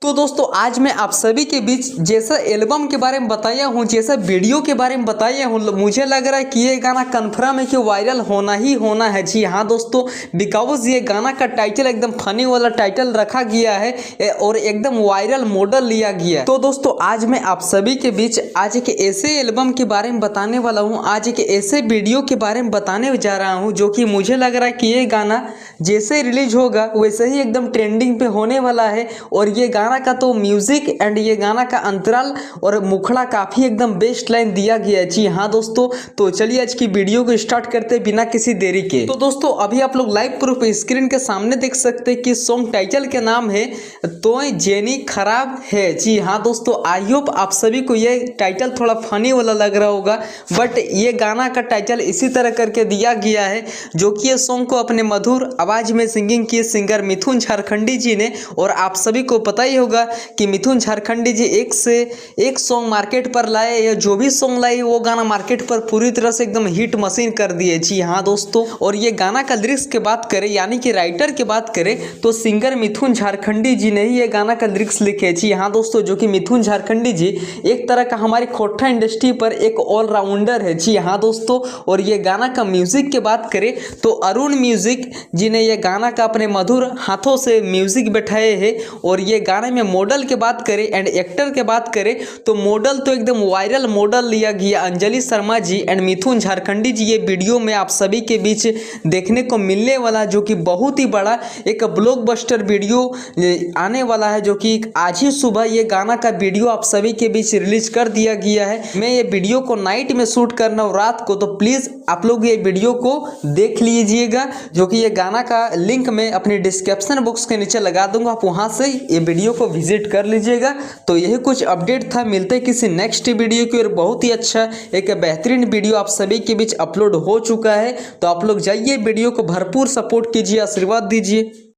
तो दोस्तों आज मैं आप सभी के बीच जैसा एल्बम के बारे में बताया हूँ, जैसा वीडियो के बारे में बताया हूँ, मुझे लग रहा है कि ये गाना कन्फर्म है कि वायरल होना ही होना है। जी हाँ दोस्तों, बिकॉज ये गाना का टाइटल एकदम फनी वाला टाइटल रखा गया है और एकदम वायरल मॉडल लिया गया है। तो दोस्तों आज मैं आप सभी के बीच आज एक ऐसे एल्बम के बारे में बताने वाला हूँ, आज एक ऐसे वीडियो के बारे में बताने जा रहा हूँ जो कि मुझे लग रहा है कि ये गाना जैसे रिलीज होगा वैसे ही एकदम ट्रेंडिंग पे होने वाला है। और ये गाना का तो म्यूजिक एंड ये गाना का अंतराल और मुखड़ा काफी एकदम बेस्ट लाइन दिया गया है। जी हाँ दोस्तों, तो चलिए आज की वीडियो को स्टार्ट करते हैं बिना किसी देरी के। तो दोस्तों अभी आप लोग लाइव प्रूफ स्क्रीन के सामने देख सकते हैं कि सॉन्ग टाइटल के नाम है तो जेनी खराब है। जी हाँ दोस्तों, आई होप आप सभी को ये टाइटल थोड़ा फनी वाला लग रहा होगा, बट ये गाना का टाइटल इसी तरह करके दिया गया है जो कि ये सॉन्ग को अपने मधुर आवाज में सिंगिंग किए सिंगर मिथुन झारखंडी जी ने। और आप सभी को पता ही होगा कि मिथुन झारखंडी जी एक से एक सॉन्ग मार्केट पर लाए, या जो भी सॉन्ग लाए वो गाना मार्केट पर पूरी तरह से एकदम हिट मशीन कर दिए। जी हाँ दोस्तों, और ये गाना का लिरिक्स की बात करें यानी कि राइटर की बात करें तो सिंगर मिथुन झारखंडी जी ने ही ये गाना का लिरिक्स लिखे। जी हाँ दोस्तों, जो कि मिथुन झारखंडी जी एक तरह का हमारी खोटा इंडस्ट्री पर एक ऑलराउंडर है। जी हाँ दोस्तों, और ये गाना का म्यूजिक की बात करें तो अरुण म्यूजिक जी ने ये गाना का अपने मधुर हाथों से म्यूजिक बैठाए हैं। और ये गाने में मॉडल के बात करें एंड एक्टर के बात करें तो मॉडल तो एकदम वायरल मॉडल लिया गया अंजलि शर्मा जी एंड मिथुन झारखंडी जी। ये वीडियो में आप सभी के बीच देखने को मिलने वाला जो कि बहुत ही बड़ा एक ब्लॉकबस्टर वीडियो आने वाला है, जो कि आज ही सुबह ये गाना का वीडियो आप सभी के बीच रिलीज कर दिया गया है। मैं ये वीडियो को नाइट में शूट करना हूँ रात को, तो प्लीज आप लोग ये वीडियो को देख लीजिएगा, जो कि ये गाना का लिंक मैं अपने डिस्क्रिप्शन बॉक्स के नीचे लगा दूंगा, आप वहां से ये वीडियो को विजिट कर लीजिएगा। तो यही कुछ अपडेट था, मिलते हैं किसी नेक्स्ट वीडियो की। और बहुत ही अच्छा एक बेहतरीन वीडियो आप सभी के बीच अपलोड हो चुका है, तो आप लोग जाइए वीडियो को भरपूर सपोर्ट कीजिए, आशीर्वाद दीजिए।